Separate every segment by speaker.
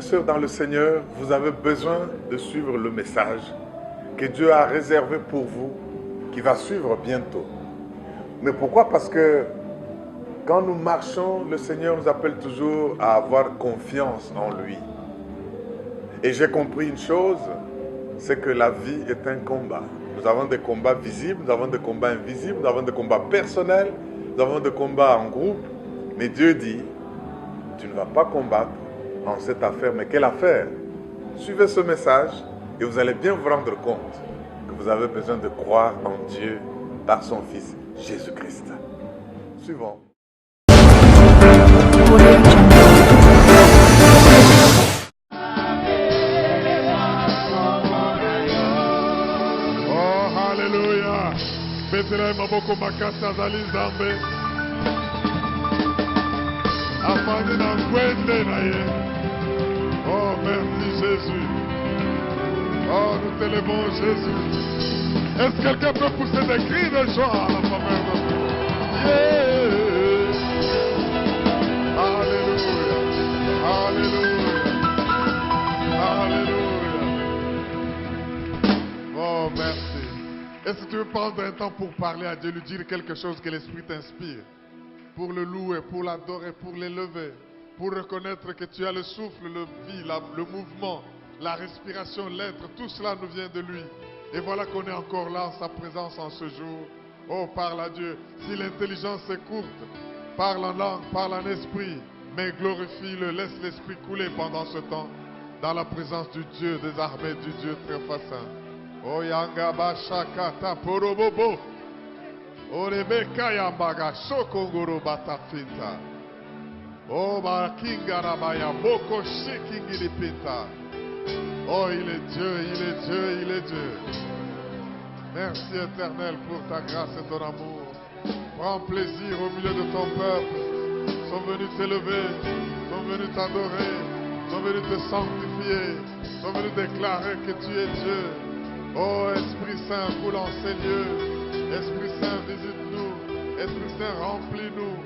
Speaker 1: sœurs dans le Seigneur, vous avez besoin de suivre le message que Dieu a réservé pour vous, qui va suivre bientôt. Mais pourquoi? Parce que quand nous marchons, le Seigneur nous appelle toujours à avoir confiance en lui. Et j'ai compris une chose, c'est que la vie est un combat. Nous avons des combats visibles, nous avons des combats invisibles, nous avons des combats personnels, nous avons des combats en groupe. Mais Dieu dit, tu ne vas pas combattre en cette affaire, mais quelle affaire? Suivez ce message et vous allez bien vous rendre compte que vous avez besoin de croire en Dieu par son Fils Jésus-Christ. Suivons.
Speaker 2: Oh, hallelujah. Betela maboko makasi azali Nzambe. Afandi na ngwende na ye. Oh, merci Jésus. Oh, nous t'élevons Jésus. Est-ce que quelqu'un peut pousser des cris de joie à la faveur de Dieu? Yeah. Alléluia. Alléluia. Alléluia. Oh, merci. Est-ce que tu veux prendre un temps pour parler à Dieu, lui dire quelque chose que l'Esprit t'inspire? Pour le louer, pour l'adorer, pour l'élever, pour reconnaître que tu as le souffle, le vie, le mouvement, la respiration, l'être, tout cela nous vient de lui. Et voilà qu'on est encore là en sa présence en ce jour. Oh, parle à Dieu. Si l'intelligence est courte, parle en langue, parle en esprit, mais glorifie-le, laisse l'esprit couler pendant ce temps, dans la présence du Dieu des armées, du Dieu très saint. Oh, yanga ba shakata porobobo. Oh, Rebecca yambaga shokongoro batafinta. Oh, Makinga Rabaya, Boko Shekingilipinta. Oh, il est Dieu, il est Dieu, il est Dieu. Merci éternel pour ta grâce et ton amour. Prends plaisir au milieu de ton peuple. Ils sont venus t'élever, ils sont venus t'adorer, ils sont venus te sanctifier, ils sont venus déclarer que tu es Dieu. Oh, Esprit Saint, coule en ces lieux. Esprit Saint, visite-nous. Esprit Saint, remplis-nous.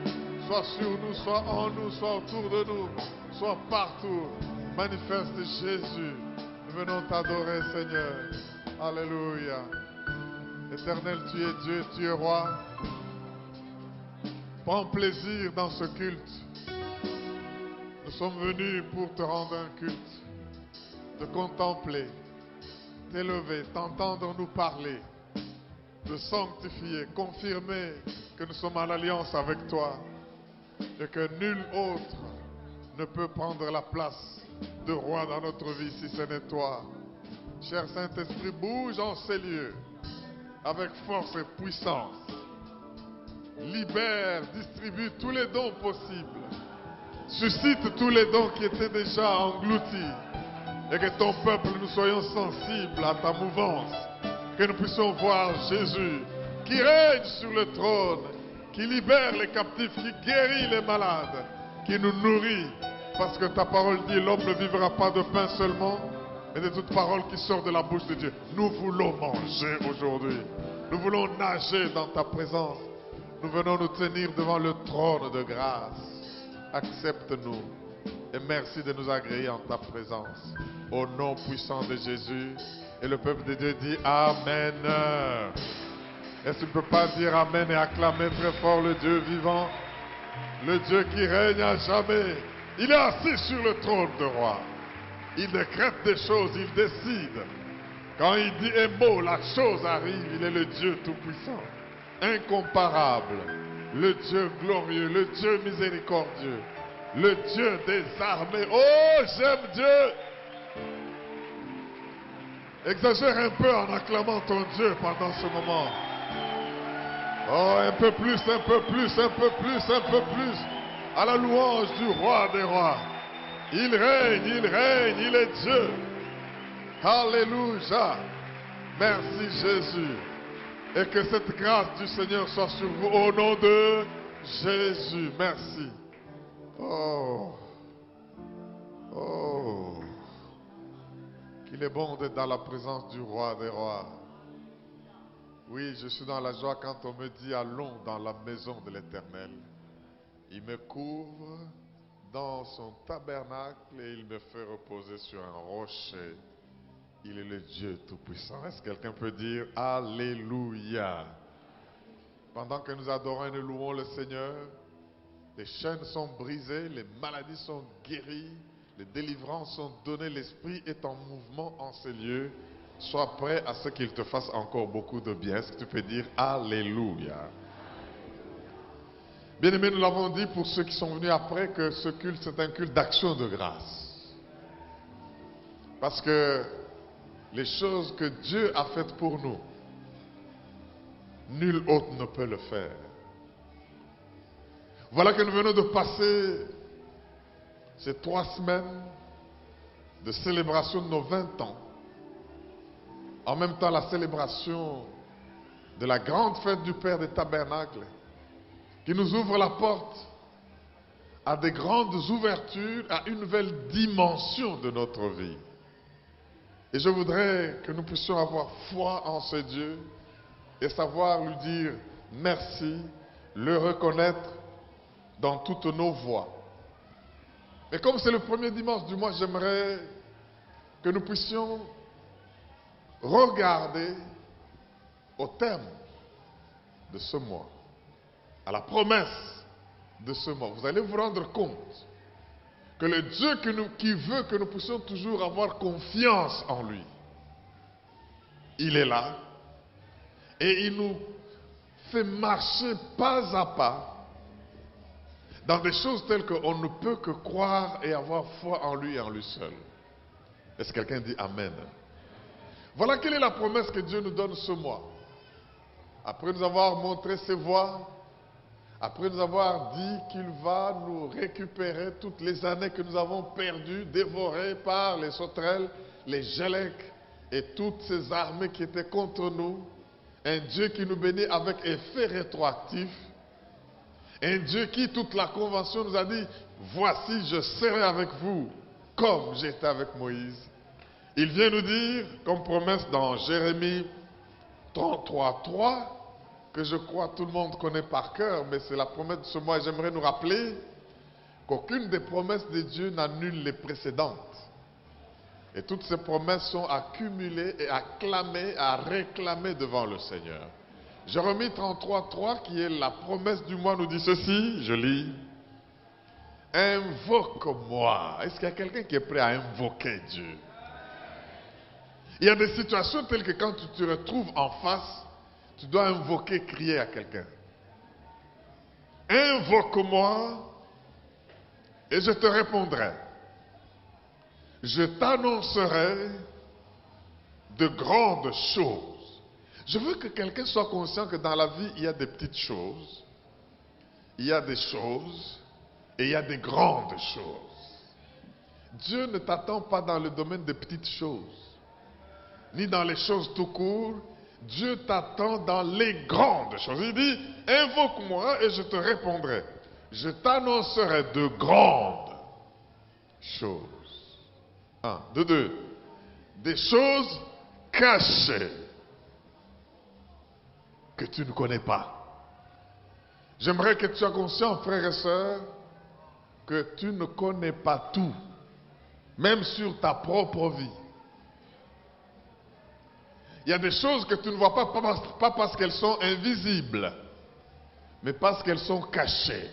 Speaker 2: Sois sur nous, sois en nous, sois autour de nous, sois partout. Manifeste Jésus. Nous venons t'adorer, Seigneur. Alléluia. Éternel, tu es Dieu, tu es roi. Prends plaisir dans ce culte. Nous sommes venus pour te rendre un culte, te contempler, t'élever, t'entendre nous parler, te sanctifier, confirmer que nous sommes en alliance avec toi. Et que nul autre ne peut prendre la place de roi dans notre vie si ce n'est toi. Cher Saint-Esprit, bouge en ces lieux avec force et puissance. Libère, distribue tous les dons possibles. Suscite tous les dons qui étaient déjà engloutis. Et que ton peuple, nous soyons sensibles à ta mouvance. Que nous puissions voir Jésus qui règne sur le trône, qui libère les captifs, qui guérit les malades, qui nous nourrit. Parce que ta parole dit, l'homme ne vivra pas de pain seulement, mais de toute parole qui sort de la bouche de Dieu. Nous voulons manger aujourd'hui. Nous voulons nager dans ta présence. Nous venons nous tenir devant le trône de grâce. Accepte-nous et merci de nous agréer en ta présence. Au nom puissant de Jésus. Et le peuple de Dieu dit Amen. Est-ce que tu ne peux pas dire Amen et acclamer très fort le Dieu vivant? Le Dieu qui règne à jamais. Il est assis sur le trône de roi. Il décrète des choses, il décide. Quand il dit un mot, la chose arrive. Il est le Dieu tout-puissant, incomparable, le Dieu glorieux, le Dieu miséricordieux, le Dieu des armées. Oh, j'aime Dieu. Exagère un peu en acclamant ton Dieu pendant ce moment. Oh, un peu plus, un peu plus, un peu plus, un peu plus. À la louange du roi des rois. Il règne, il est Dieu. Alléluia. Merci Jésus. Et que cette grâce du Seigneur soit sur vous au nom de Jésus. Merci. Oh. Oh. Qu'il est bon d'être dans la présence du roi des rois. Oui, je suis dans la joie quand on me dit allons dans la maison de l'Éternel. Il me couvre dans son tabernacle et il me fait reposer sur un rocher. Il est le Dieu Tout-Puissant. Est-ce que quelqu'un peut dire Alléluia? Pendant que nous adorons et nous louons le Seigneur, les chaînes sont brisées, les maladies sont guéries, les délivrances sont données, l'Esprit est en mouvement en ces lieux. Sois prêt à ce qu'il te fasse encore beaucoup de bien. Est-ce que tu peux dire Alléluia? Bien-aimés, nous l'avons dit pour ceux qui sont venus après que ce culte, c'est un culte d'action de grâce. Parce que les choses que Dieu a faites pour nous, nul autre ne peut le faire. Voilà que nous venons de passer ces 3 semaines de célébration de nos 20 ans. En même temps, la célébration de la grande fête du Père des Tabernacles, qui nous ouvre la porte à des grandes ouvertures, à une nouvelle dimension de notre vie. Et je voudrais que nous puissions avoir foi en ce Dieu et savoir lui dire merci, le reconnaître dans toutes nos voies. Et comme c'est le premier dimanche du mois, j'aimerais que nous puissions regarder au thème de ce mois, à la promesse de ce mois. Vous allez vous rendre compte que le Dieu qui veut que nous puissions toujours avoir confiance en lui, il est là et il nous fait marcher pas à pas dans des choses telles qu'on ne peut que croire et avoir foi en lui et en lui seul. Est-ce que quelqu'un dit Amen? Voilà quelle est la promesse que Dieu nous donne ce mois. Après nous avoir montré ses voies, après nous avoir dit qu'il va nous récupérer toutes les années que nous avons perdues, dévorées par les sauterelles, les gélèques et toutes ces armées qui étaient contre nous, un Dieu qui nous bénit avec effet rétroactif, un Dieu qui, toute la convention nous a dit, voici je serai avec vous comme j'étais avec Moïse. Il vient nous dire, comme promesse dans Jérémie 33:3, que je crois tout le monde connaît par cœur, mais c'est la promesse de ce mois. J'aimerais nous rappeler qu'aucune des promesses de Dieu n'annule les précédentes. Et toutes ces promesses sont accumulées et acclamées, à réclamer devant le Seigneur. Jérémie 33:3, qui est la promesse du mois, nous dit ceci, je lis. Invoque-moi. Est-ce qu'il y a quelqu'un qui est prêt à invoquer Dieu? Il y a des situations telles que quand tu te retrouves en face, tu dois invoquer, crier à quelqu'un. Invoque-moi et je te répondrai. Je t'annoncerai de grandes choses. Je veux que quelqu'un soit conscient que dans la vie, il y a des petites choses, il y a des choses et il y a des grandes choses. Dieu ne t'attend pas dans le domaine des petites choses, ni dans les choses tout court. Dieu t'attend dans les grandes choses. Il dit, invoque-moi et je te répondrai. Je t'annoncerai de grandes choses. 1, 2. Des choses cachées que tu ne connais pas. J'aimerais que tu sois conscient, frères et sœurs, que tu ne connais pas tout, même sur ta propre vie. Il y a des choses que tu ne vois pas parce qu'elles sont invisibles, mais parce qu'elles sont cachées.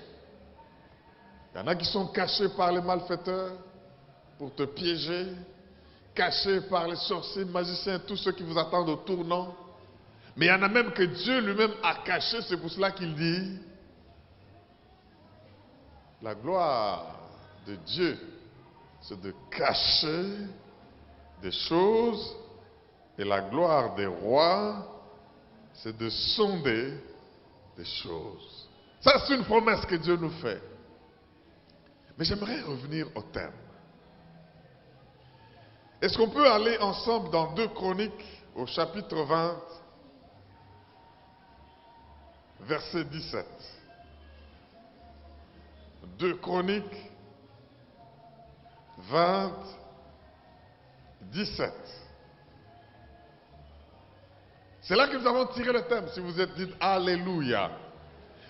Speaker 2: Il y en a qui sont cachés par les malfaiteurs pour te piéger, cachés par les sorciers, magiciens, tous ceux qui vous attendent au tournant. Mais il y en a même que Dieu lui-même a caché, c'est pour cela qu'il dit, la gloire de Dieu, c'est de cacher des choses. Et la gloire des rois, c'est de sonder des choses. Ça, c'est une promesse que Dieu nous fait. Mais j'aimerais revenir au thème. Est-ce qu'on peut aller ensemble dans 2 Chroniques, au chapitre 20, verset 17. 2 Chroniques, 20, 17. C'est là que nous avons tiré le thème, si vous êtes dit Alléluia.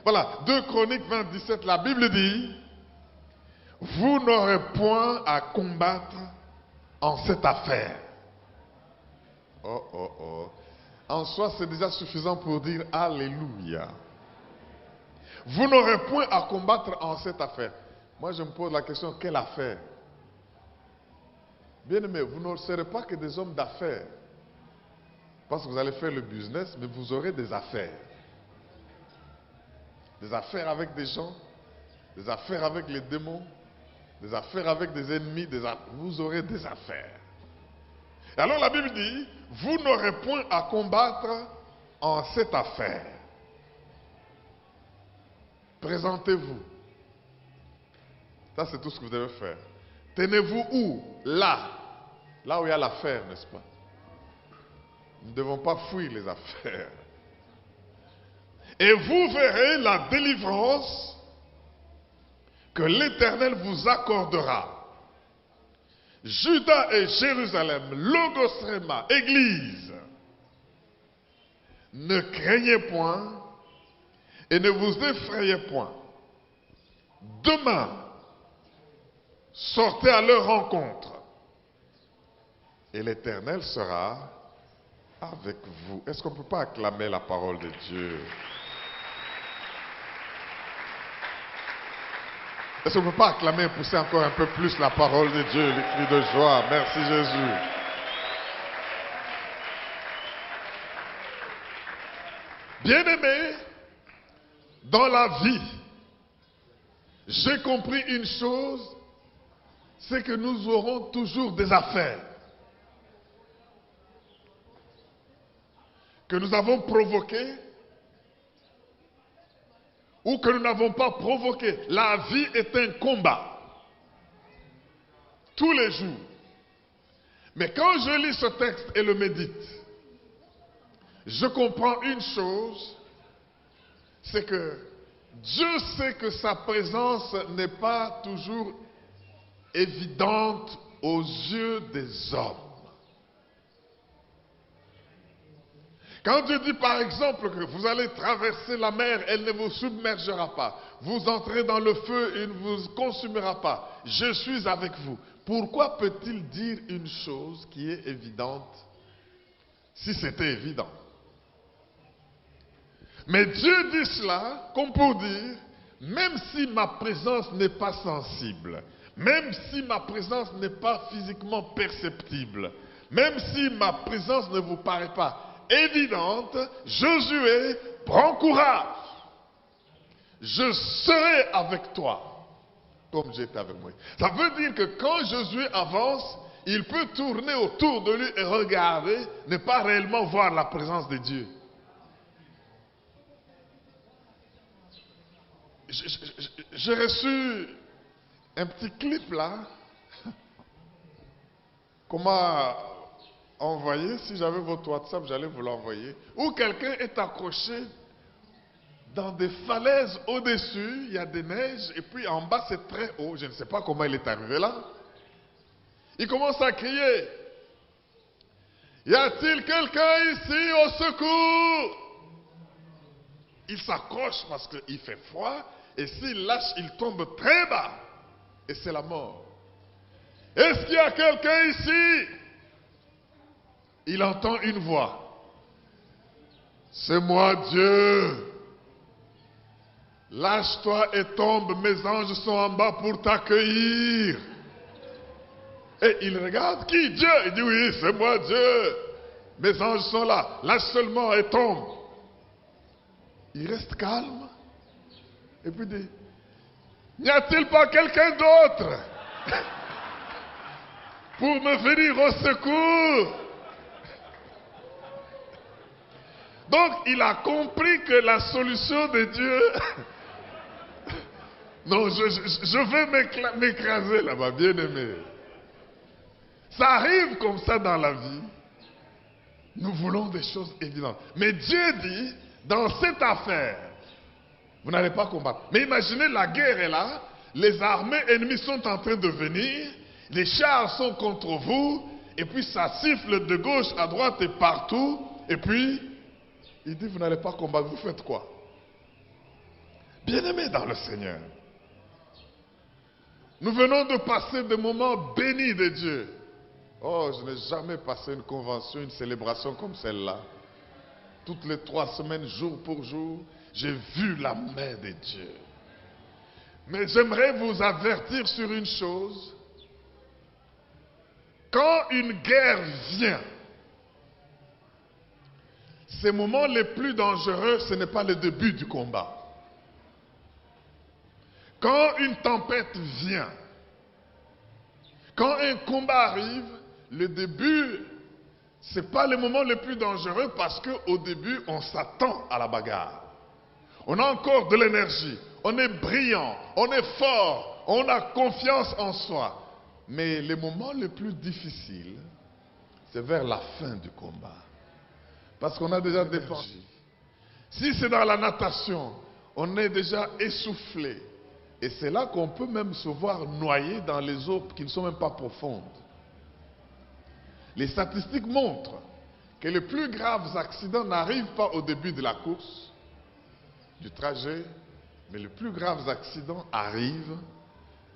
Speaker 2: Voilà, 2 Chroniques 20, 17, la Bible dit, vous n'aurez point à combattre en cette affaire. Oh, oh, oh. En soi, c'est déjà suffisant pour dire Alléluia. Vous n'aurez point à combattre en cette affaire. Moi, je me pose la question, quelle affaire? Bien aimé, vous ne serez pas que des hommes d'affaires. Parce que vous allez faire le business, mais vous aurez des affaires. Des affaires avec des gens, des affaires avec les démons, des affaires avec des ennemis, vous aurez des affaires. Et alors la Bible dit, vous n'aurez point à combattre en cette affaire. Présentez-vous. Ça, c'est tout ce que vous devez faire. Tenez-vous où? Là. Là où il y a l'affaire, n'est-ce pas? Nous ne devons pas fuir les affaires. Et vous verrez la délivrance que l'Éternel vous accordera. Juda et Jérusalem, Logos Réma, Église, ne craignez point et ne vous effrayez point. Demain, sortez à leur rencontre et l'Éternel sera avec vous. Est-ce qu'on ne peut pas acclamer la parole de Dieu? Est-ce qu'on ne peut pas acclamer et pousser encore un peu plus la parole de Dieu, les cris de joie? Merci Jésus. Bien-aimés, dans la vie, j'ai compris une chose, c'est que nous aurons toujours des affaires que nous avons provoquées ou que nous n'avons pas provoquées. La vie est un combat tous les jours. Mais quand je lis ce texte et le médite, je comprends une chose, c'est que Dieu sait que sa présence n'est pas toujours évidente aux yeux des hommes. Quand Dieu dit par exemple que vous allez traverser la mer, elle ne vous submergera pas. Vous entrez dans le feu, il ne vous consumera pas. Je suis avec vous. Pourquoi peut-il dire une chose qui est évidente si c'était évident? Mais Dieu dit cela comme pour dire, même si ma présence n'est pas sensible, même si ma présence n'est pas physiquement perceptible, même si ma présence ne vous paraît pas évidente, Josué, prends courage. Je serai avec toi, comme j'étais avec moi. Ça veut dire que quand Josué avance, il peut tourner autour de lui et regarder, ne pas réellement voir la présence de Dieu. J'ai reçu un petit clip là, qu'on m'a envoyé. Si j'avais votre WhatsApp, j'allais vous l'envoyer. Où quelqu'un est accroché dans des falaises au-dessus, il y a des neiges, et puis en bas c'est très haut. Je ne sais pas comment il est arrivé là. Il commence à crier. Y a-t-il quelqu'un ici au secours? Il s'accroche parce qu'il fait froid, et s'il lâche, il tombe très bas. Et c'est la mort. Est-ce qu'il y a quelqu'un ici? Il entend une voix. C'est moi Dieu. Lâche-toi et tombe, mes anges sont en bas pour t'accueillir. Et il regarde, qui? Dieu. Il dit oui, c'est moi Dieu. Mes anges sont là. Lâche seulement et tombe. Il reste calme. Et puis dit, n'y a-t-il pas quelqu'un d'autre pour me venir au secours? Donc il a compris que la solution de Dieu... Non, je vais m'écraser là-bas, bien aimé. Ça arrive comme ça dans la vie. Nous voulons des choses évidentes. Mais Dieu dit, dans cette affaire, vous n'allez pas combattre. Mais imaginez, la guerre est là, les armées ennemies sont en train de venir, les chars sont contre vous, et puis ça siffle de gauche à droite et partout, et puis, il dit, vous n'allez pas combattre, vous faites quoi? Bien-aimés dans le Seigneur, Nous venons de passer des moments bénis de Dieu. Oh, je n'ai jamais passé une convention, une célébration comme celle-là. Toutes les 3 semaines, jour pour jour, j'ai vu la main de Dieu. Mais j'aimerais vous avertir sur une chose. Quand une guerre vient, ces moments les plus dangereux, ce n'est pas le début du combat. Quand une tempête vient, quand un combat arrive, le début, ce n'est pas le moment le plus dangereux parce qu'au début, on s'attend à la bagarre. On a encore de l'énergie, on est brillant, on est fort, on a confiance en soi. Mais le moment le plus difficile, c'est vers la fin du combat. Parce qu'on a déjà dépensé. Si c'est dans la natation, on est déjà essoufflé. Et c'est là qu'on peut même se voir noyé dans les eaux qui ne sont même pas profondes. Les statistiques montrent que les plus graves accidents n'arrivent pas au début de la course, du trajet, mais les plus graves accidents arrivent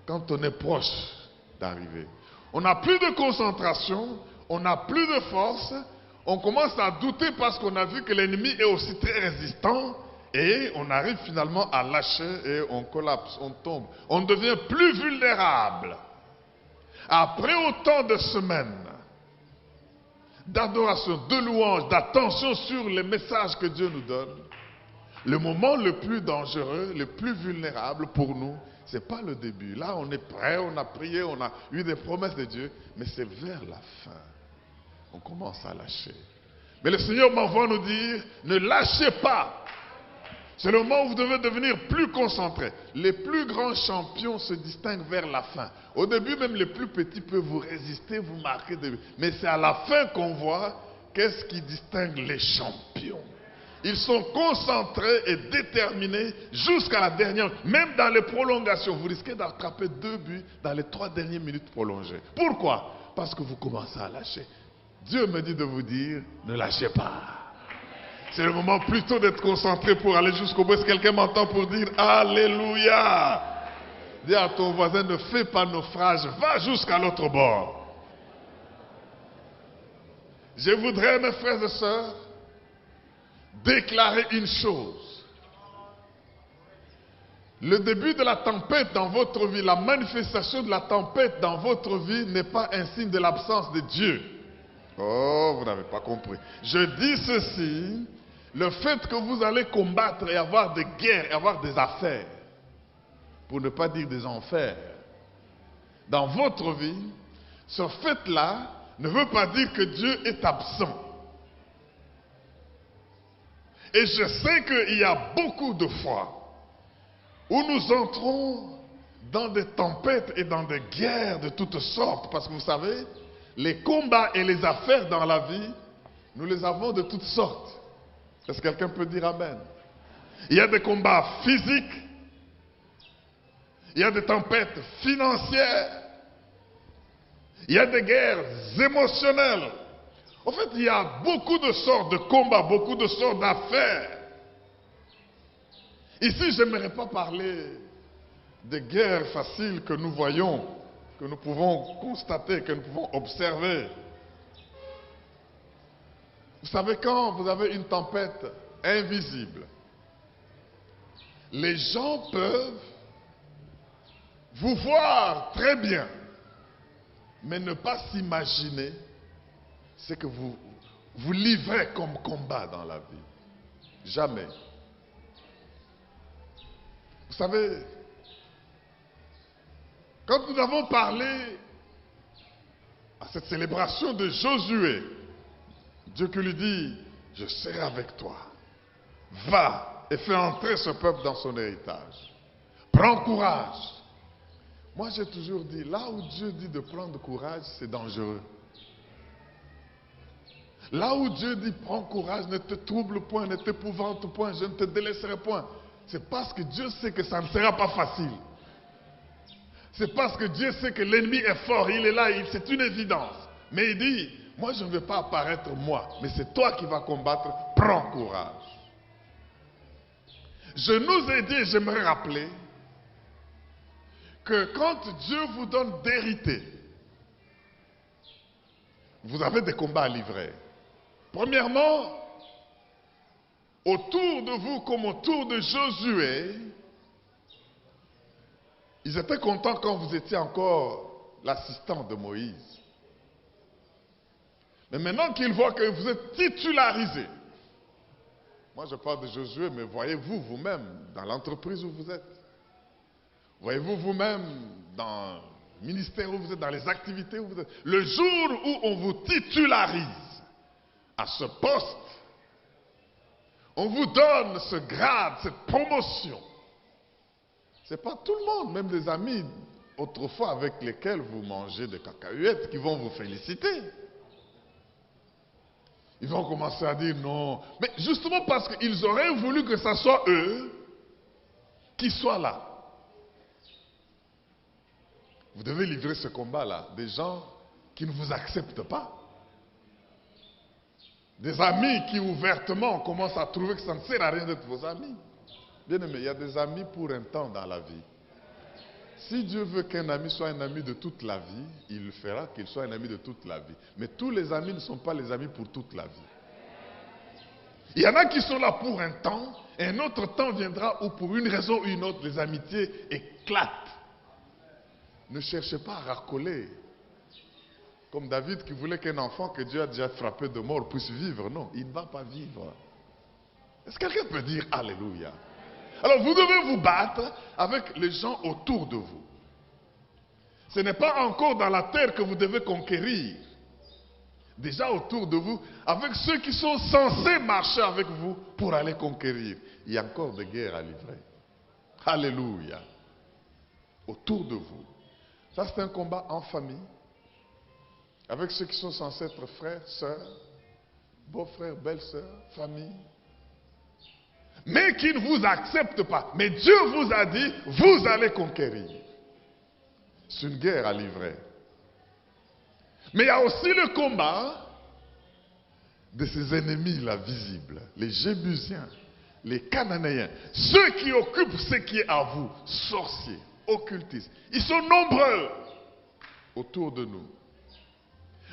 Speaker 2: quand on est proche d'arriver. On n'a plus de concentration, on n'a plus de force, on commence à douter parce qu'on a vu que l'ennemi est aussi très résistant et on arrive finalement à lâcher et on collapse, on tombe. On devient plus vulnérable. Après autant de semaines d'adoration, de louange, d'attention sur les messages que Dieu nous donne, le moment le plus dangereux, le plus vulnérable pour nous, ce n'est pas le début. Là, on est prêt, on a prié, on a eu des promesses de Dieu, mais c'est vers la fin. On commence à lâcher. Mais le Seigneur m'envoie nous dire, ne lâchez pas. C'est le moment où vous devez devenir plus concentré. Les plus grands champions se distinguent vers la fin. Au début, même les plus petits peuvent vous résister, vous marquer. Mais c'est à la fin qu'on voit qu'est-ce qui distingue les champions. Ils sont concentrés et déterminés jusqu'à la dernière. Même dans les prolongations, vous risquez d'attraper 2 buts dans les 3 dernières minutes prolongées. Pourquoi? Parce que vous commencez à lâcher. Dieu me dit de vous dire, ne lâchez pas. C'est le moment plutôt d'être concentré pour aller jusqu'au bout. Est-ce que quelqu'un m'entend pour dire Alléluia? Dis à ton voisin, ne fais pas naufrage, va jusqu'à l'autre bord. Je voudrais, mes frères et sœurs, déclarer une chose. Le début de la tempête dans votre vie, la manifestation de la tempête dans votre vie n'est pas un signe de l'absence de Dieu. Oh, vous n'avez pas compris. Je dis ceci, le fait que vous allez combattre et avoir des guerres et avoir des affaires, pour ne pas dire des enfers, dans votre vie, ce fait-là ne veut pas dire que Dieu est absent. Et je sais qu'il y a beaucoup de fois où nous entrons dans des tempêtes et dans des guerres de toutes sortes. Parce que vous savez, les combats et les affaires dans la vie, nous les avons de toutes sortes. Est-ce que quelqu'un peut dire Amen? Il y a des combats physiques, il y a des tempêtes financières, il y a des guerres émotionnelles. En fait, il y a beaucoup de sortes de combats, beaucoup de sortes d'affaires. Ici, je n'aimerais pas parler des guerres faciles que nous voyons, que nous pouvons constater, que nous pouvons observer. Vous savez, quand vous avez une tempête invisible, les gens peuvent vous voir très bien, mais ne pas s'imaginer ce que vous livrez comme combat dans la vie. Jamais. Vous savez, quand nous avons parlé à cette célébration de Josué, Dieu qui lui dit, je serai avec toi. Va et fais entrer ce peuple dans son héritage. Prends courage. Moi, j'ai toujours dit, là où Dieu dit de prendre courage, c'est dangereux. Là où Dieu dit, prends courage, ne te trouble point, ne t'épouvante point, je ne te délaisserai point. C'est parce que Dieu sait que ça ne sera pas facile. C'est parce que Dieu sait que l'ennemi est fort, il est là, c'est une évidence. Mais il dit, moi je ne vais pas apparaître moi, mais c'est toi qui vas combattre, prends courage. Je nous ai dit, j'aimerais rappeler, que quand Dieu vous donne d'hériter, vous avez des combats à livrer. Premièrement, autour de vous comme autour de Josué, ils étaient contents quand vous étiez encore l'assistant de Moïse. Mais maintenant qu'ils voient que vous êtes titularisé, moi je parle de Josué, mais voyez-vous vous-même dans l'entreprise où vous êtes. Voyez-vous vous-même dans le ministère où vous êtes, dans les activités où vous êtes. Le jour où on vous titularise à ce poste, on vous donne ce grade, cette promotion. Ce n'est pas tout le monde, même les amis autrefois avec lesquels vous mangez des cacahuètes, qui vont vous féliciter. Ils vont commencer à dire non. Mais justement parce qu'ils auraient voulu que ce soit eux qui soient là. Vous devez livrer ce combat-là. Des gens qui ne vous acceptent pas. Des amis qui ouvertement commencent à trouver que ça ne sert à rien d'être vos amis. Bien aimé, il y a des amis pour un temps dans la vie. Si Dieu veut qu'un ami soit un ami de toute la vie, il fera qu'il soit un ami de toute la vie. Mais tous les amis ne sont pas les amis pour toute la vie. Il y en a qui sont là pour un temps, et un autre temps viendra où pour une raison ou une autre, les amitiés éclatent. Ne cherchez pas à racoler. Comme David qui voulait qu'un enfant que Dieu a déjà frappé de mort puisse vivre. Non, il ne va pas vivre. Est-ce que quelqu'un peut dire Alléluia? Alors vous devez vous battre avec les gens autour de vous. Ce n'est pas encore dans la terre que vous devez conquérir. Déjà autour de vous, avec ceux qui sont censés marcher avec vous pour aller conquérir. Il y a encore des guerres à livrer. Alléluia. Autour de vous. Ça, c'est un combat en famille. Avec ceux qui sont censés être frères, sœurs, beaux-frères, belles-sœurs, famille. Mais qui ne vous acceptent pas. Mais Dieu vous a dit, vous allez conquérir. C'est une guerre à livrer. Mais il y a aussi le combat de ces ennemis-là visibles. Les Jébusiens, les Cananéens, ceux qui occupent ce qui est à vous, sorciers, occultistes. Ils sont nombreux autour de nous.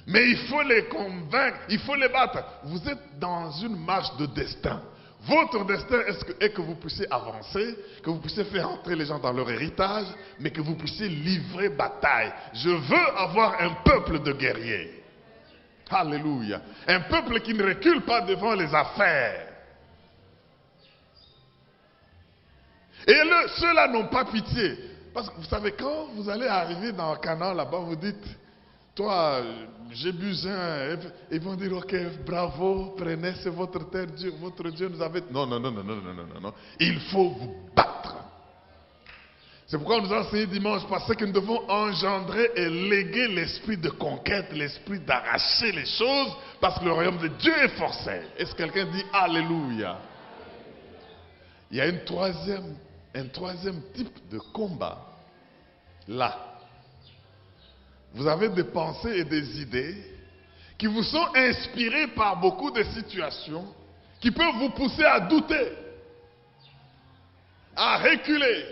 Speaker 2: Mais il faut les convaincre, il faut les battre. Vous êtes dans une marche de destin. Votre destin est que vous puissiez avancer, que vous puissiez faire entrer les gens dans leur héritage, mais que vous puissiez livrer bataille. Je veux avoir un peuple de guerriers. Alléluia. Un peuple qui ne recule pas devant les affaires. Et ceux-là n'ont pas pitié. Parce que vous savez, quand vous allez arriver dans Canaan, là-bas, vous dites, toi, Jébusin, ils vont dire, ok, bravo, prenez, c'est votre terre, Dieu, votre Dieu nous avait... Non. Il faut vous battre. C'est pourquoi on nous a enseigné dimanche passé que nous devons engendrer et léguer l'esprit de conquête, l'esprit d'arracher les choses, parce que le royaume de Dieu est forcé. Est-ce que quelqu'un dit Alléluia? Il y a un troisième type de combat. Là. Vous avez des pensées et des idées qui vous sont inspirées par beaucoup de situations qui peuvent vous pousser à douter, à reculer.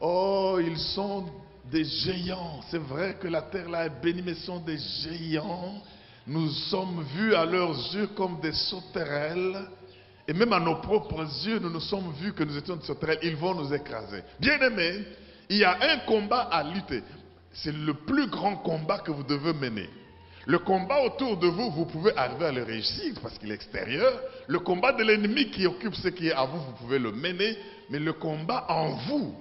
Speaker 2: Oh, ils sont des géants. C'est vrai que la terre là est bénie, mais ils sont des géants. Nous sommes vus à leurs yeux comme des sauterelles. Et même à nos propres yeux, nous nous sommes vus que nous étions des sauterelles. Ils vont nous écraser. Bien-aimés, il y a un combat à lutter. C'est le plus grand combat que vous devez mener. Le combat autour de vous, vous pouvez arriver à le réussir parce qu'il est extérieur. Le combat de l'ennemi qui occupe ce qui est à vous, vous pouvez le mener. Mais le combat en vous,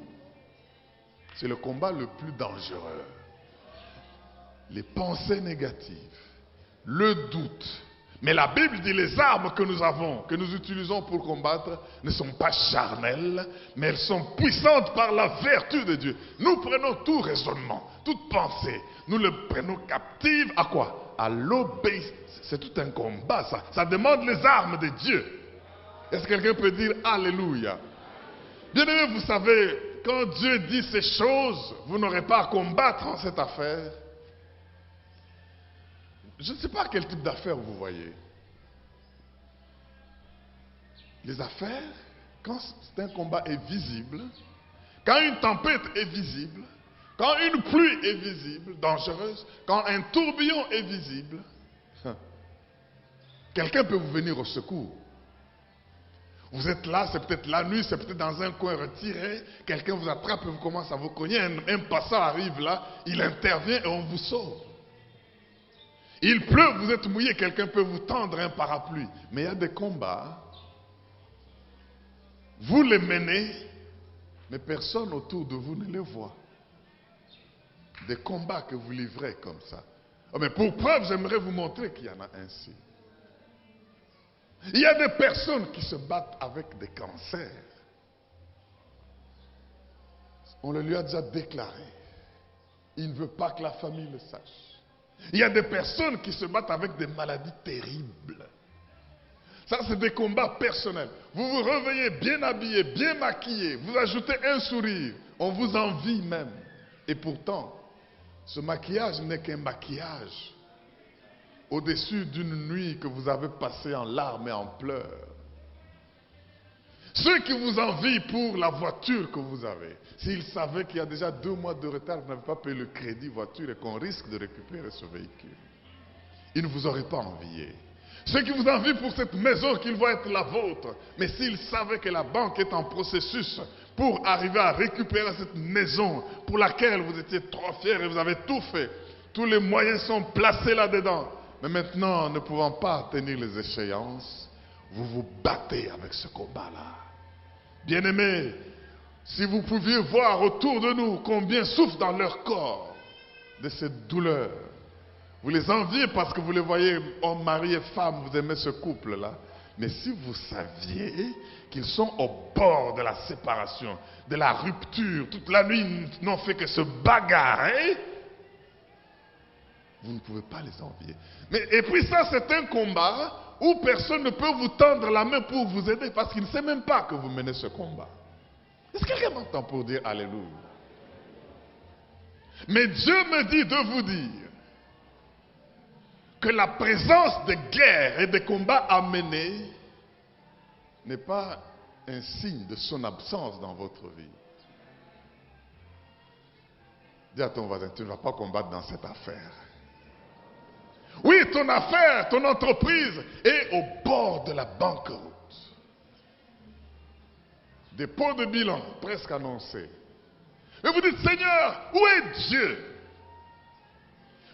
Speaker 2: c'est le combat le plus dangereux. Les pensées négatives, le doute. Mais la Bible dit les armes que nous avons, que nous utilisons pour combattre, ne sont pas charnelles, mais elles sont puissantes par la vertu de Dieu. Nous prenons tout raisonnement, toute pensée, nous le prenons captive à quoi? À l'obéissance. C'est tout un combat, ça. Ça demande les armes de Dieu. Est-ce que quelqu'un peut dire Alléluia? Bien aimé, vous savez, quand Dieu dit ces choses, vous n'aurez pas à combattre en cette affaire. Je ne sais pas quel type d'affaires vous voyez. Les affaires, quand un combat est visible, quand une tempête est visible, Quand une pluie est visible, dangereuse, quand un tourbillon est visible, quelqu'un peut vous venir au secours. Vous êtes là, c'est peut-être la nuit, c'est peut-être dans un coin retiré, quelqu'un vous attrape et vous commence à vous cogner, un passant arrive là, il intervient et on vous sauve. Il pleut, vous êtes mouillé, quelqu'un peut vous tendre un parapluie. Mais il y a des combats, vous les menez, mais personne autour de vous ne les voit. Des combats que vous livrez comme ça. Oh, mais pour preuve, j'aimerais vous montrer qu'il y en a ainsi. Il y a des personnes qui se battent avec des cancers. On le lui a déjà déclaré. Il ne veut pas que la famille le sache. Il y a des personnes qui se battent avec des maladies terribles. Ça, c'est des combats personnels. Vous vous réveillez bien habillé, bien maquillé, vous ajoutez un sourire, on vous envie même. Et pourtant, ce maquillage n'est qu'un maquillage au-dessus d'une nuit que vous avez passée en larmes et en pleurs. Ceux qui vous envient pour la voiture que vous avez, s'ils savaient qu'il y a déjà 2 mois de retard, vous n'avez pas payé le crédit voiture et qu'on risque de récupérer ce véhicule, ils ne vous auraient pas envié. Ceux qui vous envient pour cette maison qu'ils voient être la vôtre, mais s'ils savaient que la banque est en processus pour arriver à récupérer cette maison pour laquelle vous étiez trop fiers et vous avez tout fait, tous les moyens sont placés là-dedans, mais maintenant, ne pouvant pas tenir les échéances, vous vous battez avec ce combat-là. Bien-aimés, si vous pouviez voir autour de nous combien souffrent dans leur corps de cette douleur, vous les enviez parce que vous les voyez, homme, mari et femme, vous aimez ce couple-là. Mais si vous saviez qu'ils sont au bord de la séparation, de la rupture, toute la nuit, ils n'ont fait que se bagarrer, vous ne pouvez pas les envier. Et puis ça, c'est un combat où personne ne peut vous tendre la main pour vous aider parce qu'il ne sait même pas que vous menez ce combat. Est-ce que quelqu'un m'entend pour dire Alléluia? Mais Dieu me dit de vous dire que la présence de guerre et de combats à mener n'est pas un signe de son absence dans votre vie. Dis à ton voisin, tu ne vas pas combattre dans cette affaire. Oui, ton affaire, ton entreprise est au bord de la banqueroute. Dépôt de bilan presque annoncé. Et vous dites, Seigneur, où est Dieu?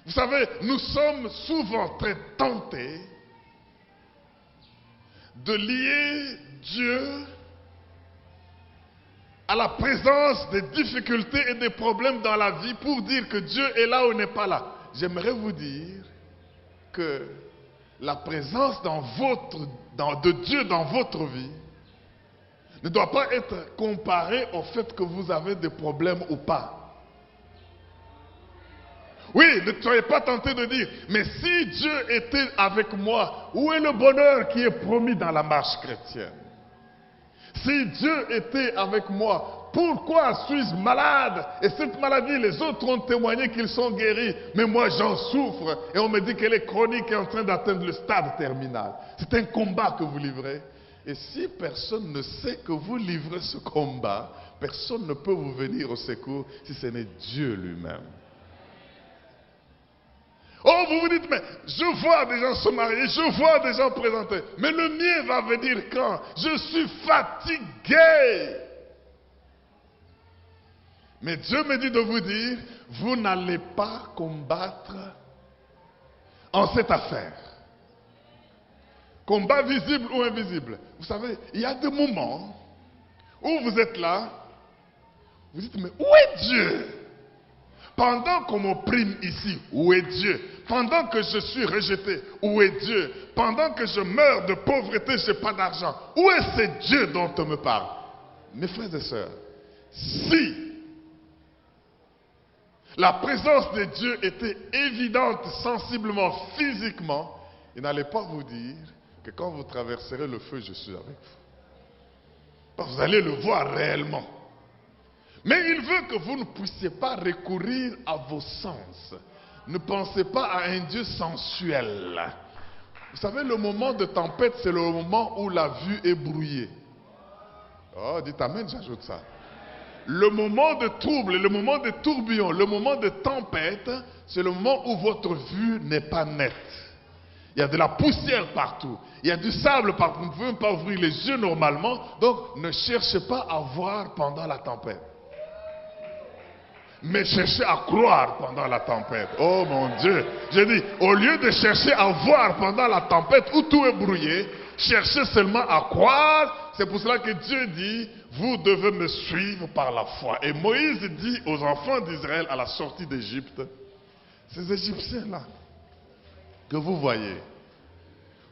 Speaker 2: Vous savez, nous sommes souvent très tentés de lier Dieu à la présence des difficultés et des problèmes dans la vie pour dire que Dieu est là ou n'est pas là. J'aimerais vous dire que la présence de Dieu dans votre vie ne doit pas être comparée au fait que vous avez des problèmes ou pas. Oui, ne soyez pas tenté de dire, mais si Dieu était avec moi, où est le bonheur qui est promis dans la marche chrétienne? Si Dieu était avec moi, pourquoi suis-je malade? Et cette maladie, les autres ont témoigné qu'ils sont guéris, mais moi j'en souffre. Et on me dit qu'elle est chronique et en train d'atteindre le stade terminal. C'est un combat que vous livrez. Et si personne ne sait que vous livrez ce combat, personne ne peut vous venir au secours si ce n'est Dieu lui-même. Oh, vous vous dites, mais je vois des gens se marier, je vois des gens présenter. Mais le mien va venir quand? Je suis fatigué. Mais Dieu me dit de vous dire, vous n'allez pas combattre en cette affaire. Combat visible ou invisible. Vous savez, il y a des moments où vous êtes là, vous dites, mais où est Dieu? Pendant qu'on m'opprime ici, où est Dieu? Pendant que je suis rejeté, où est Dieu? Pendant que je meurs de pauvreté, je n'ai pas d'argent, où est ce Dieu dont on me parle? Mes frères et sœurs, si la présence de Dieu était évidente sensiblement, physiquement, il n'allait pas vous dire que quand vous traverserez le feu, je suis avec vous. Vous allez le voir réellement. Mais il veut que vous ne puissiez pas recourir à vos sens. Ne pensez pas à un Dieu sensuel. Vous savez, le moment de tempête, c'est le moment où la vue est brouillée. Oh, dites amen, j'ajoute ça. le moment de trouble, le moment de tourbillon, le moment de tempête, c'est le moment où votre vue n'est pas nette. Il y a de la poussière partout. Il y a du sable partout. Vous ne pouvez même pas ouvrir les yeux normalement. Donc, ne cherchez pas à voir pendant la tempête. Mais cherchez à croire pendant la tempête. Oh mon Dieu. Je dis, au lieu de chercher à voir pendant la tempête où tout est brouillé, cherchez seulement à croire. C'est pour cela que Dieu dit, vous devez me suivre par la foi. Et Moïse dit aux enfants d'Israël à la sortie d'Égypte, ces Égyptiens-là que vous voyez,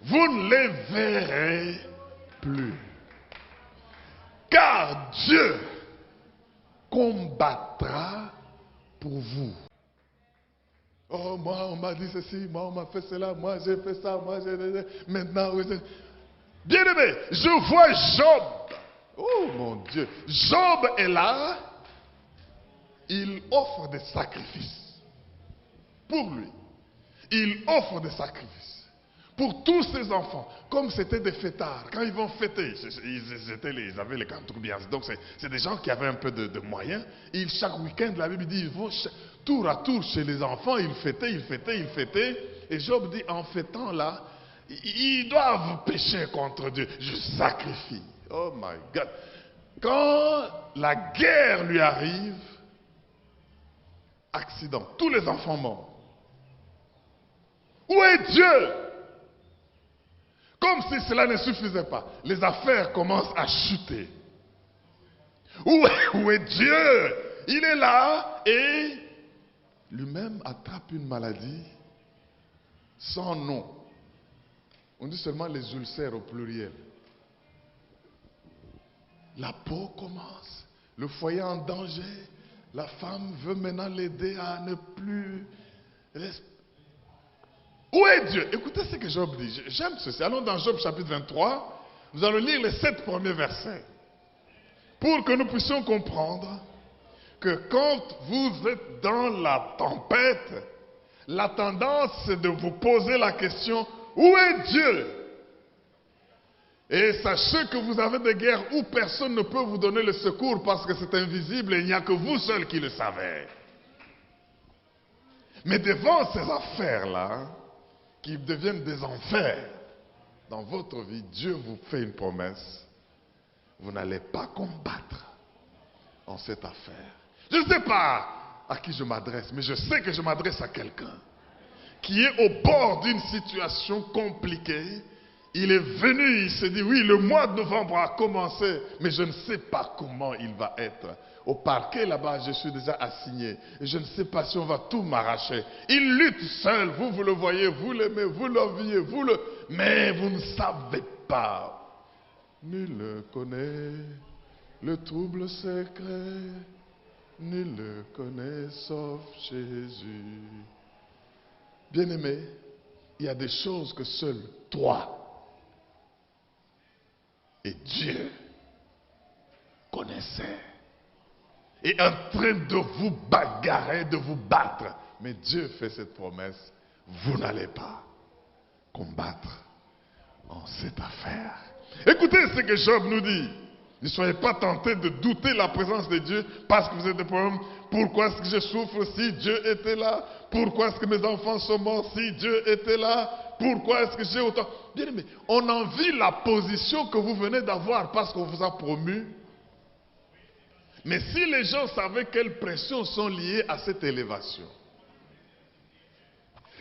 Speaker 2: vous ne les verrez plus. Car Dieu combattra pour vous. Oh, moi, on m'a dit ceci, moi, on m'a fait cela, moi, j'ai fait ça, moi, j'ai... Maintenant, bien-aimé, je vois Job. Oh, mon Dieu. Job est là. Il offre des sacrifices. Pour lui. Il offre des sacrifices. Pour tous ses enfants. Comme c'était des fêtards. Quand ils vont fêter, ils avaient les cantroubiens. Donc, c'est des gens qui avaient un peu de moyens. Et chaque week-end, la Bible dit, ils vont tour à tour chez les enfants. Ils fêtaient. Et Job dit, en fêtant là, ils doivent pécher contre Dieu. Je sacrifie. Oh my God. Quand la guerre lui arrive, accident, tous les enfants morts. Où est Dieu? Comme si cela ne suffisait pas. Les affaires commencent à chuter. Où est Dieu? Il est là et lui-même attrape une maladie sans nom. On dit seulement les ulcères au pluriel. La peau commence, le foyer en danger, la femme veut maintenant l'aider à ne plus respirer. Où est Dieu? Écoutez ce que Job dit. J'aime ceci. Allons dans Job chapitre 23. Nous allons lire les 7 premiers versets. Pour que nous puissions comprendre que quand vous êtes dans la tempête, la tendance c'est de vous poser la question, où est Dieu? Et sachez que vous avez des guerres où personne ne peut vous donner le secours parce que c'est invisible et il n'y a que vous seul qui le savez. Mais devant ces affaires-là, qui deviennent des enfers dans votre vie, Dieu vous fait une promesse. Vous n'allez pas combattre en cette affaire. Je ne sais pas à qui je m'adresse, mais je sais que je m'adresse à quelqu'un qui est au bord d'une situation compliquée. Il est venu, il s'est dit, oui, le mois de novembre a commencé, mais je ne sais pas comment il va être. Au parquet là-bas, je suis déjà assigné. Et je ne sais pas si on va tout m'arracher. Il lutte seul, vous le voyez, vous l'aimez, vous l'enviez, mais vous ne savez pas. Nul ne connaît le trouble secret, nul ne connaît sauf Jésus. Bien-aimé, il y a des choses que seul toi et Dieu connaissait. Et en train de vous bagarrer, de vous battre. Mais Dieu fait cette promesse, vous n'allez pas combattre en cette affaire. Écoutez ce que Job nous dit. Ne soyez pas tentés de douter la présence de Dieu parce que vous êtes des problèmes. Pourquoi est-ce que je souffre si Dieu était là? Pourquoi est-ce que mes enfants sont morts si Dieu était là? Pourquoi est-ce que j'ai autant... Bien aimé, on envie la position que vous venez d'avoir parce qu'on vous a promu. Mais si les gens savaient quelles pressions sont liées à cette élévation,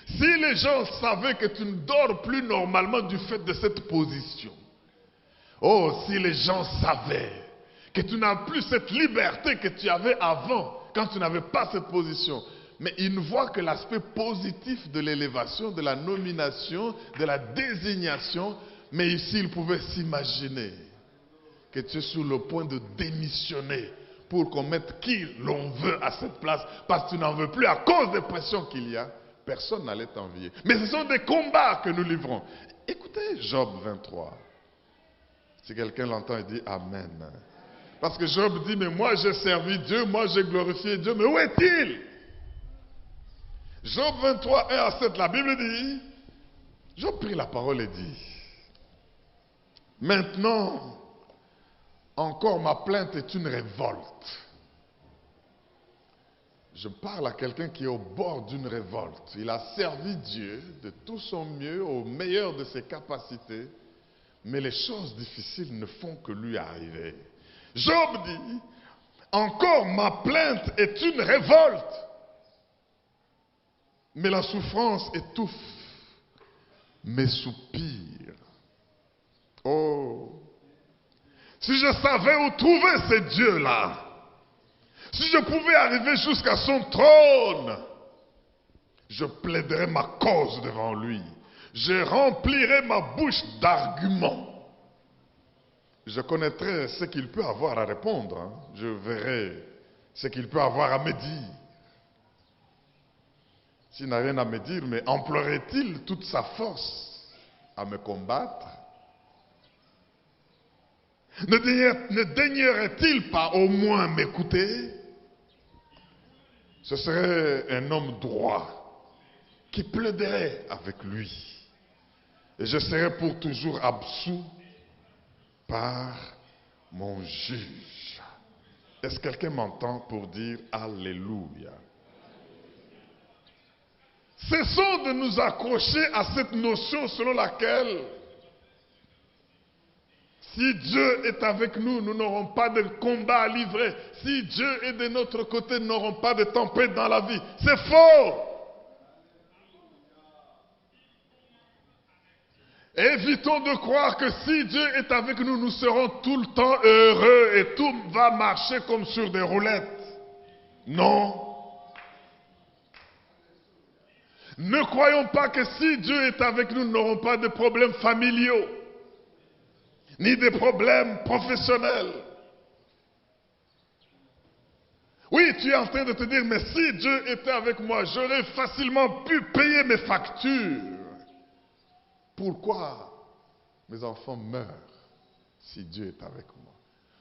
Speaker 2: si les gens savaient que tu ne dors plus normalement du fait de cette position, oh, si les gens savaient que tu n'as plus cette liberté que tu avais avant, quand tu n'avais pas cette position, mais ils ne voient que l'aspect positif de l'élévation, de la nomination, de la désignation, mais ici ils pouvaient s'imaginer que tu es sur le point de démissionner pour qu'on mette qui l'on veut à cette place, parce que tu n'en veux plus à cause des pressions qu'il y a. Personne n'allait t'envier. Mais ce sont des combats que nous livrons. Écoutez Job 23. Si quelqu'un l'entend, il dit Amen. Parce que Job dit, mais moi j'ai servi Dieu, moi j'ai glorifié Dieu, mais où est-il? Job 23, 1 à 7, la Bible dit, Job prit la parole et dit, maintenant, encore ma plainte est une révolte. Je parle à quelqu'un qui est au bord d'une révolte. Il a servi Dieu de tout son mieux, au meilleur de ses capacités, mais les choses difficiles ne font que lui arriver. Job dit, encore ma plainte est une révolte, mais la souffrance étouffe mes soupirs. Oh, si je savais où trouver ce Dieu-là, si je pouvais arriver jusqu'à son trône, je plaiderais ma cause devant lui. Je remplirais ma bouche d'arguments. Je connaîtrais ce qu'il peut avoir à répondre. Hein. Je verrais ce qu'il peut avoir à me dire. S'il n'a rien à me dire, mais emploierait-il toute sa force à me combattre? Ne daignerait-il pas au moins m'écouter? Ce serait un homme droit qui plaiderait avec lui. Et je serais pour toujours absous par mon juge. Est-ce que quelqu'un m'entend pour dire Alléluia? Cessons de nous accrocher à cette notion selon laquelle si Dieu est avec nous, nous n'aurons pas de combat à livrer. Si Dieu est de notre côté, nous n'aurons pas de tempête dans la vie. C'est faux! Évitons de croire que si Dieu est avec nous, nous serons tout le temps heureux et tout va marcher comme sur des roulettes. Non. Ne croyons pas que si Dieu est avec nous, nous n'aurons pas de problèmes familiaux, ni de problèmes professionnels. Oui, tu es en train de te dire, mais si Dieu était avec moi, j'aurais facilement pu payer mes factures. Pourquoi mes enfants meurent si Dieu est avec moi?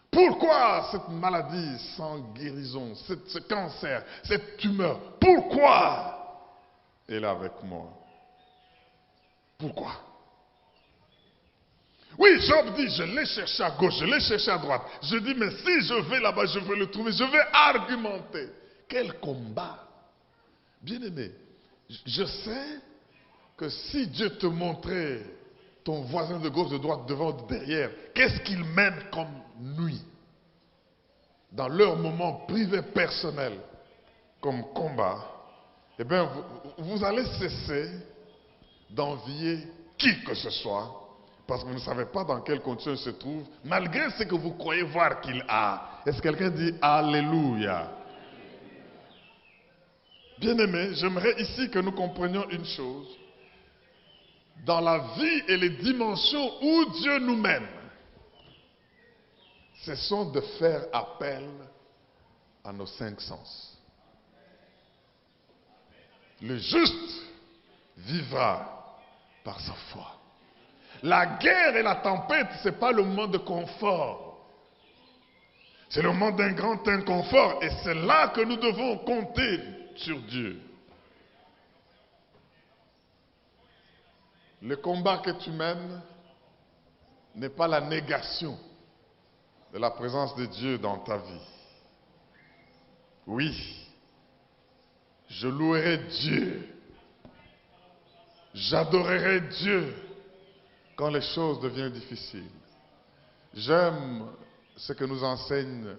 Speaker 2: Pourquoi cette maladie sans guérison, ce cancer, cette tumeur? Pourquoi elle est avec moi? Pourquoi? Oui, Job dit, je l'ai cherché à gauche, je l'ai cherché à droite. Je dis, mais si je vais là-bas, je vais le trouver, je vais argumenter. Quel combat! Bien-aimé, je sais que si Dieu te montrait ton voisin de gauche, de droite, devant, de derrière, qu'est-ce qu'ils mènent comme nuit? Dans leur moment privé personnel, comme combat, eh bien, vous allez cesser d'envier qui que ce soit, parce que vous ne savez pas dans quelles conditions il se trouve, malgré ce que vous croyez voir qu'il a. Est-ce que quelqu'un dit Alléluia? Bien-aimé, j'aimerais ici que nous comprenions une chose. Dans la vie et les dimensions où Dieu nous mène, cessons de faire appel à nos 5 sens. Le juste vivra par sa foi. La guerre et la tempête, ce n'est pas le moment de confort. C'est le moment d'un grand inconfort et c'est là que nous devons compter sur Dieu. Le combat que tu mènes n'est pas la négation de la présence de Dieu dans ta vie. Oui, je louerai Dieu, j'adorerai Dieu quand les choses deviennent difficiles. J'aime ce que nous enseigne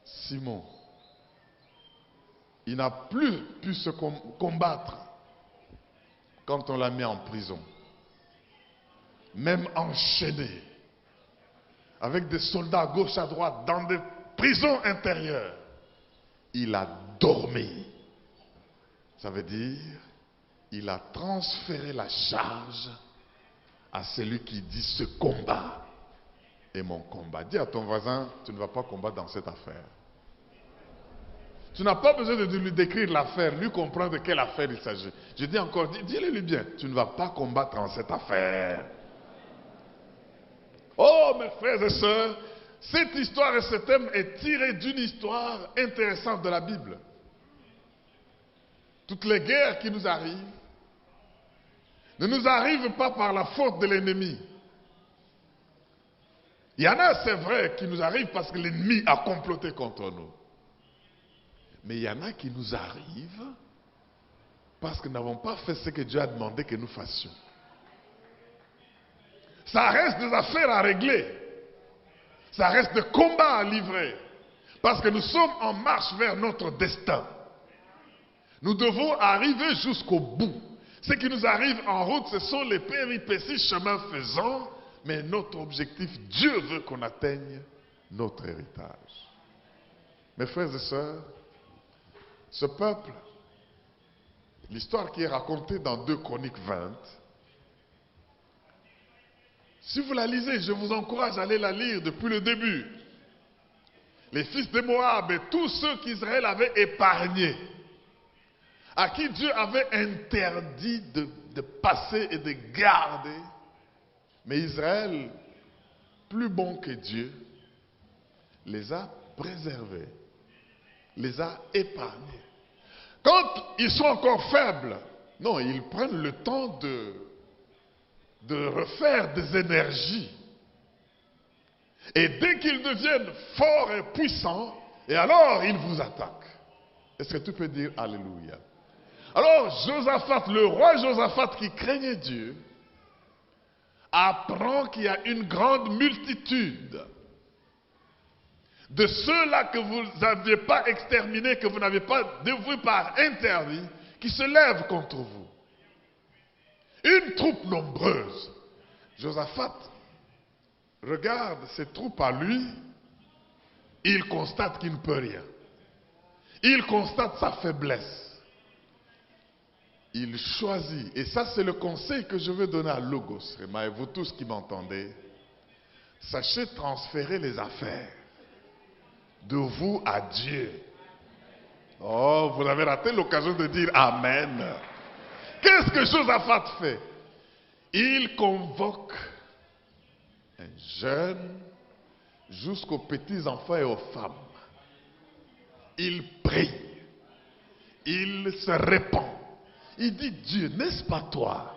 Speaker 2: Simon. Il n'a plus pu se combattre quand on l'a mis en prison. Même enchaîné, avec des soldats à gauche, à droite, dans des prisons intérieures, il a dormi. Ça veut dire, il a transféré la charge à celui qui dit ce combat est mon combat. Dis à ton voisin, tu ne vas pas combattre dans cette affaire. Tu n'as pas besoin de lui décrire l'affaire, lui comprendre de quelle affaire il s'agit. Je dis encore, dis-le-lui bien, tu ne vas pas combattre dans cette affaire. Oh mes frères et sœurs, cette histoire et ce thème est tiré d'une histoire intéressante de la Bible. Toutes les guerres qui nous arrivent ne nous arrivent pas par la faute de l'ennemi. Il y en a, c'est vrai, qui nous arrivent parce que l'ennemi a comploté contre nous. Mais il y en a qui nous arrivent parce que nous n'avons pas fait ce que Dieu a demandé que nous fassions. Ça reste des affaires à régler. Ça reste des combats à livrer. Parce que nous sommes en marche vers notre destin. Nous devons arriver jusqu'au bout. Ce qui nous arrive en route, ce sont les péripéties chemin faisant. Mais notre objectif, Dieu veut qu'on atteigne notre héritage. Mes frères et sœurs, ce peuple, l'histoire qui est racontée dans 2 Chroniques 20, si vous la lisez, je vous encourage à aller la lire depuis le début. Les fils de Moab et tous ceux qu'Israël avait épargnés, à qui Dieu avait interdit de passer et de garder, mais Israël, plus bon que Dieu, les a préservés, les a épargnés. Quand ils sont encore faibles, non, ils prennent le temps de refaire des énergies. Et dès qu'ils deviennent forts et puissants, et alors ils vous attaquent. Est-ce que tu peux dire Alléluia? Alors Josaphat, le roi Josaphat qui craignait Dieu, apprend qu'il y a une grande multitude de ceux-là que vous n'aviez pas exterminés, que vous n'avez pas dévoués par interdit, qui se lèvent contre vous. Une troupe nombreuse. Josaphat regarde ses troupes à lui, il constate qu'il ne peut rien. Il constate sa faiblesse. Il choisit, et ça c'est le conseil que je veux donner à Logos, Réma, et vous tous qui m'entendez, sachez transférer les affaires de vous à Dieu. Oh, vous avez raté l'occasion de dire Amen. Qu'est-ce que Josaphat fait? Il convoque un jeune jusqu'aux petits-enfants et aux femmes. Il prie. Il se répand. Il dit, Dieu, n'est-ce pas toi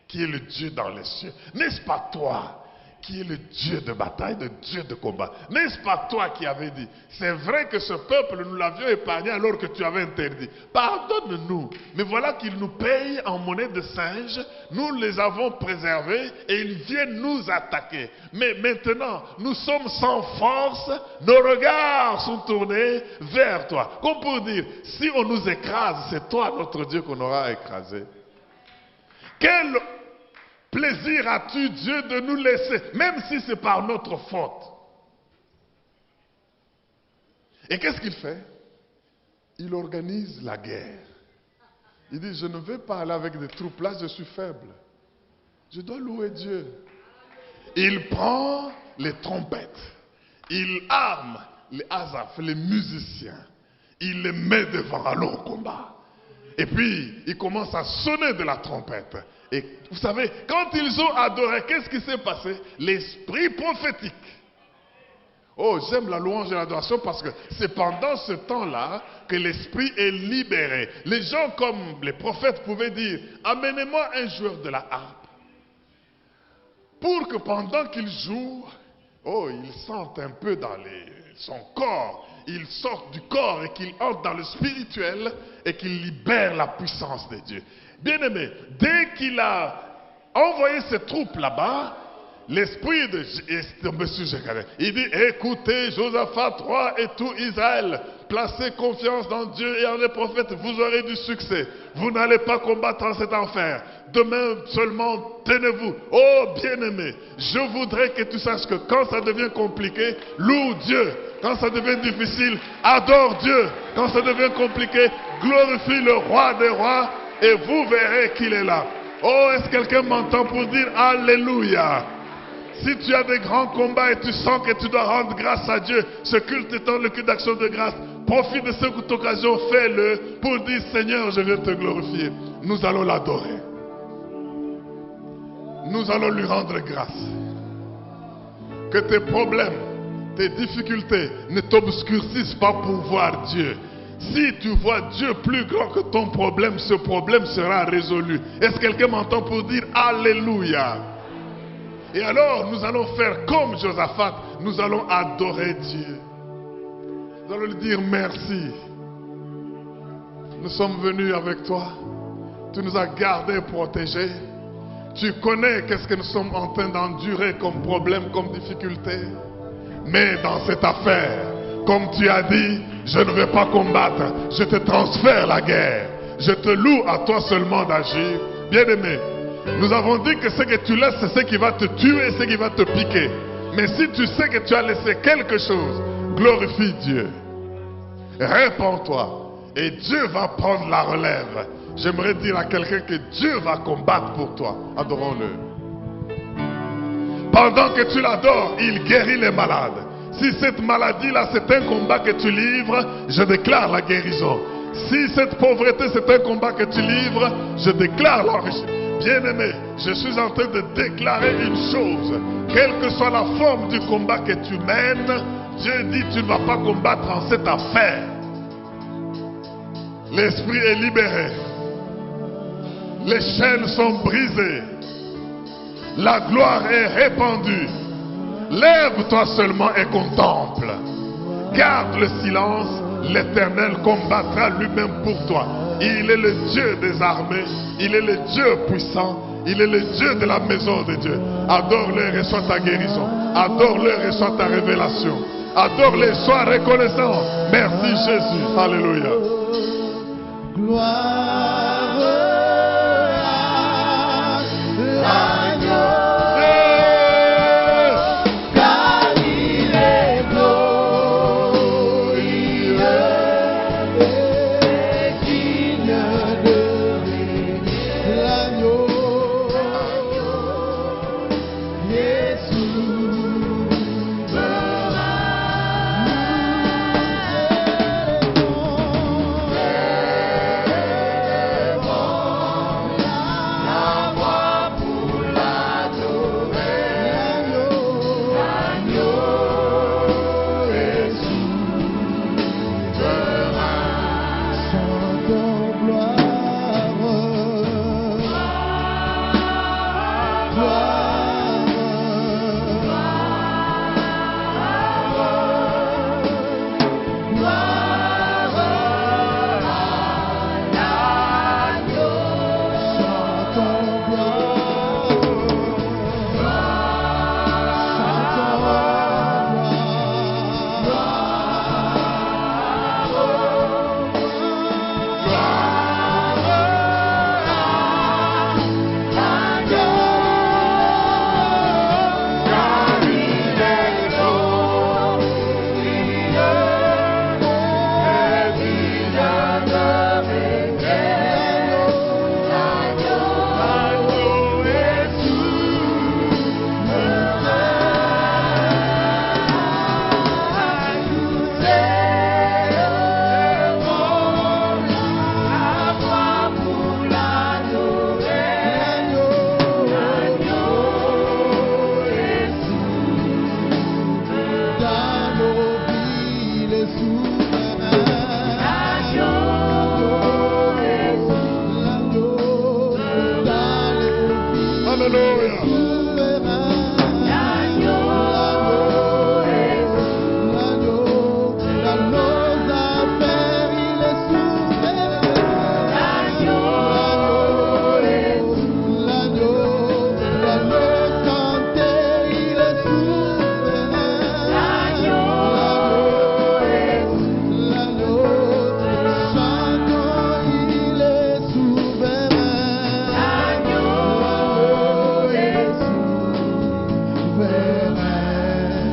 Speaker 2: qui es le Dieu dans les cieux? N'est-ce pas toi qui est le Dieu de bataille, le Dieu de combat? N'est-ce pas toi qui avais dit, c'est vrai que ce peuple, nous l'avions épargné alors que tu avais interdit. Pardonne-nous. Mais voilà qu'ils nous payent en monnaie de singe. Nous les avons préservés et ils viennent nous attaquer. Mais maintenant, nous sommes sans force. Nos regards sont tournés vers toi. Comme pour dire, si on nous écrase, c'est toi notre Dieu qu'on aura écrasé. Quel plaisir as-tu, Dieu, de nous laisser, même si c'est par notre faute? Et qu'est-ce qu'il fait? Il organise la guerre. Il dit, je ne vais pas aller avec des troupes, là je suis faible. Je dois louer Dieu. Il prend les trompettes. Il arme les Asaph, les musiciens. Il les met devant, allons au combat. Et puis, il commence à sonner de la trompette. Et vous savez, quand ils ont adoré, qu'est-ce qui s'est passé? L'esprit prophétique. Oh, j'aime la louange et l'adoration parce que c'est pendant ce temps-là que l'esprit est libéré. Les gens comme les prophètes pouvaient dire, amenez-moi un joueur de la harpe. Pour que pendant qu'il joue, oh, il sente un peu dans son corps. Il sort du corps et qu'il entre dans le spirituel et qu'il libère la puissance de Dieu. Bien-aimé, dès qu'il a envoyé ses troupes là-bas, l'esprit de M. Jécaret, il dit, écoutez, Josaphat, roi et tout Israël, placez confiance dans Dieu et en les prophètes, vous aurez du succès. Vous n'allez pas combattre en cet enfer. Demain seulement, tenez-vous. Oh, bien-aimé, je voudrais que tu saches que quand ça devient compliqué, loue Dieu. Quand ça devient difficile, adore Dieu. Quand ça devient compliqué, glorifie le roi des rois et vous verrez qu'il est là. Oh, est-ce que quelqu'un m'entend pour dire Alléluia? Si tu as des grands combats et tu sens que tu dois rendre grâce à Dieu, ce culte étant le culte d'action de grâce, profite de cette occasion, fais-le pour dire Seigneur, je viens te glorifier. Nous allons l'adorer. Nous allons lui rendre grâce. Que tes problèmes, tes difficultés ne t'obscurcissent pas pour voir Dieu. Si tu vois Dieu plus grand que ton problème, ce problème sera résolu. Est-ce que quelqu'un m'entend pour dire Alléluia? Et alors, nous allons faire comme Josaphat. Nous allons adorer Dieu. Nous allons lui dire merci. Nous sommes venus avec toi. Tu nous as gardés et protégés. Tu connais qu'est-ce que nous sommes en train d'endurer comme problème, comme difficulté. Mais dans cette affaire, comme tu as dit, je ne vais pas combattre. Je te transfère la guerre. Je te loue à toi seulement d'agir. Bien-aimé, nous avons dit que ce que tu laisses, c'est ce qui va te tuer, ce qui va te piquer. Mais si tu sais que tu as laissé quelque chose, glorifie Dieu. Répands-toi. Et Dieu va prendre la relève. J'aimerais dire à quelqu'un que Dieu va combattre pour toi. Adorons-le. Pendant que tu l'adores, il guérit les malades. Si cette maladie-là, c'est un combat que tu livres, je déclare la guérison. Si cette pauvreté, c'est un combat que tu livres, je déclare l'enrichissement. Bien-aimé, je suis en train de déclarer une chose. Quelle que soit la forme du combat que tu mènes, Dieu dit tu ne vas pas combattre en cette affaire. L'esprit est libéré. Les chaînes sont brisées. La gloire est répandue. Lève-toi seulement et contemple. Garde le silence. L'Éternel combattra lui-même pour toi. Il est le Dieu des armées. Il est le Dieu puissant. Il est le Dieu de la maison de Dieu. Adore-le et reçois ta guérison. Adore-le et reçois ta révélation. Adore-le et sois reconnaissant. Merci Jésus. Alléluia.
Speaker 3: Gloire à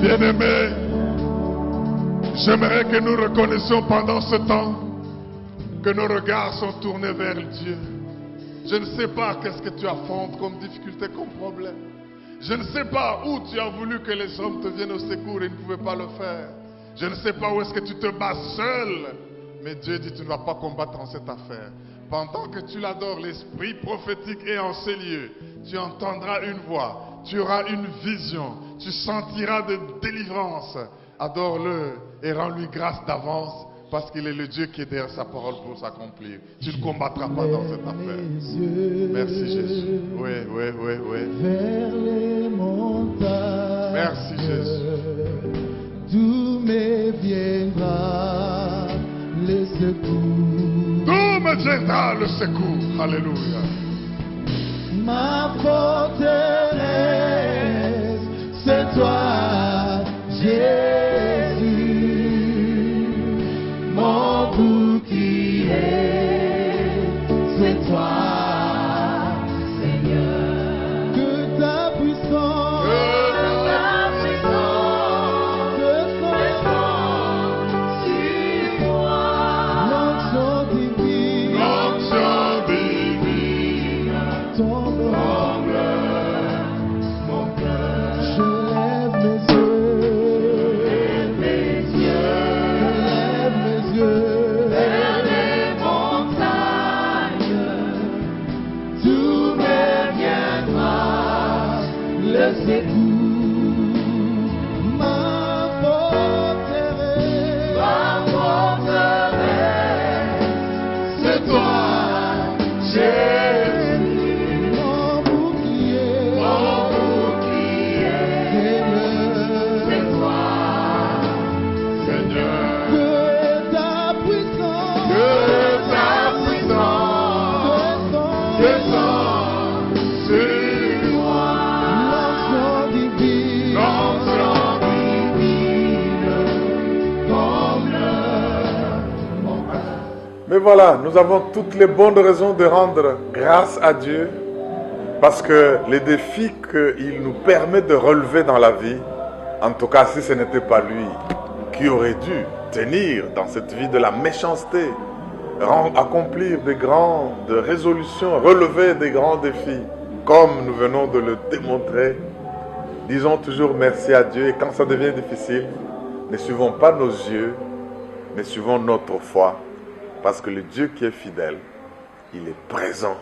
Speaker 2: Bien-aimés, j'aimerais que nous reconnaissions pendant ce temps que nos regards sont tournés vers Dieu. Je ne sais pas qu'est-ce que tu affrontes comme difficulté, comme problème. Je ne sais pas où tu as voulu que les hommes te viennent au secours et ils ne pouvaient pas le faire. Je ne sais pas où est-ce que tu te bats seul. Mais Dieu dit tu ne vas pas combattre en cette affaire. Pendant que tu l'adores, l'esprit prophétique est en ces lieux. Tu entendras une voix. Tu auras une vision. Tu sentiras de délivrance. Adore-le et rends-lui grâce d'avance parce qu'il est le Dieu qui est derrière sa parole pour s'accomplir. Tu ne combattras pas dans cette affaire. Merci Jésus. Oui.
Speaker 3: Vers les montagnes.
Speaker 2: Merci Jésus.
Speaker 3: D'où me viendra le secours?
Speaker 2: D'où le secours. Alléluia.
Speaker 3: Ma forteresse, c'est toi, Jésus. Mon bouclier, c'est toi, Seigneur. Que ta puissance descende sur moi. L'onction divine tombe. Mon cœur, je lève mes yeux vers les montagnes, d'où me viendra le secours. Ma forteresse, c'est toi, Jésus. Mon bouclier, c'est toi,
Speaker 2: Seigneur.
Speaker 3: que ta puissance
Speaker 2: Descends sur moi.
Speaker 3: l'onction divine
Speaker 1: Mais voilà, nous avons toutes les bonnes raisons de rendre grâce à Dieu parce que les défis qu'il nous permet de relever dans la vie, en tout cas si ce n'était pas lui qui aurait dû tenir dans cette vie de la méchanceté, accomplir des grandes résolutions, relever des grands défis, comme nous venons de le démontrer, disons toujours merci à Dieu et quand ça devient difficile, ne suivons pas nos yeux, mais suivons notre foi. Parce que le Dieu qui est fidèle, il est présent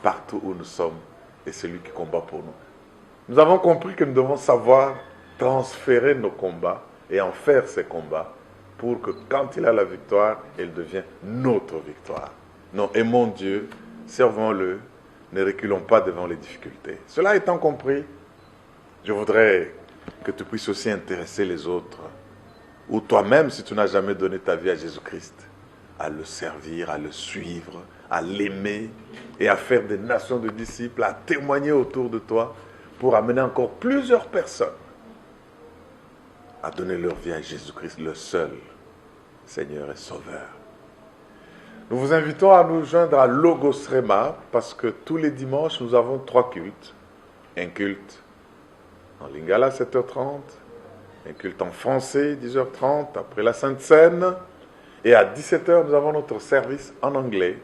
Speaker 1: partout où nous sommes et c'est lui qui combat pour nous. Nous avons compris que nous devons savoir transférer nos combats et en faire ces combats pour que quand il a la victoire, elle devient notre victoire. Non, aimons Dieu, servons-le, ne reculons pas devant les difficultés. Cela étant compris, je voudrais que tu puisses aussi intéresser les autres, ou toi-même si tu n'as jamais donné ta vie à Jésus-Christ, à le servir, à le suivre, à l'aimer et à faire des nations de disciples, à témoigner autour de toi pour amener encore plusieurs personnes à donner leur vie à Jésus-Christ, le seul Seigneur et Sauveur. Nous vous invitons à nous joindre à Logos Rema parce que tous les dimanches, nous avons 3 cultes. Un culte en lingala, 7h30, un culte en français, 10h30, après la Sainte Seine. Et à 17h, nous avons notre service en anglais.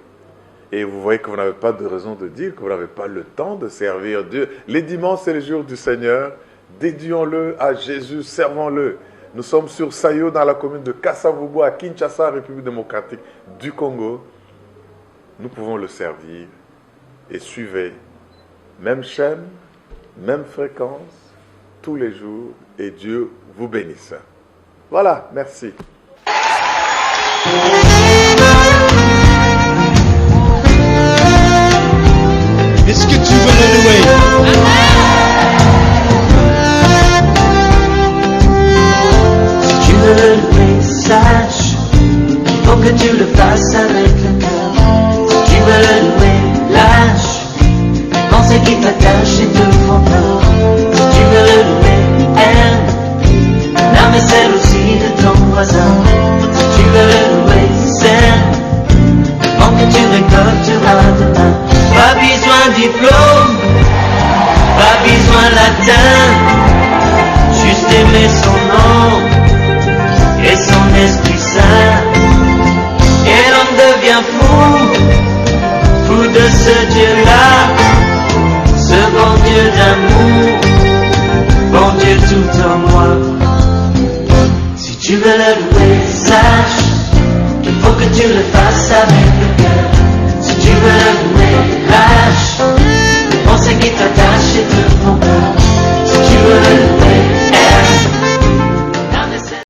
Speaker 1: Et vous voyez que vous n'avez pas de raison de dire que vous n'avez pas le temps de servir Dieu. Les dimanches, c'est le jour du Seigneur. Dédions-le à Jésus, servons-le. Nous sommes sur Sayo, dans la commune de Kasavubu, à Kinshasa, République démocratique du Congo. Nous pouvons le servir. Et suivez, même chaîne, même fréquence, tous les jours. Et Dieu vous bénisse. Voilà, merci.
Speaker 3: Est-ce que tu veux le louer?
Speaker 4: Si tu veux le louer, sache qu'il faut que tu le fasses avec le cœur. Si tu veux le louer, lâche les pensées qui t'attachent et te font peur. Si tu veux le louer, aime l'âme et celle aussi de ton voisin. Si tu veux le louer, sème avant que tu récolteras demain. Pas besoin de diplôme, pas besoin latin, juste aimer son nom et son Esprit Saint. Et l'homme devient fou, fou de ce Dieu-là, ce bon Dieu d'amour, bon Dieu tout en moi. Si tu veux le louer, sache qu'il faut que tu le fasses avec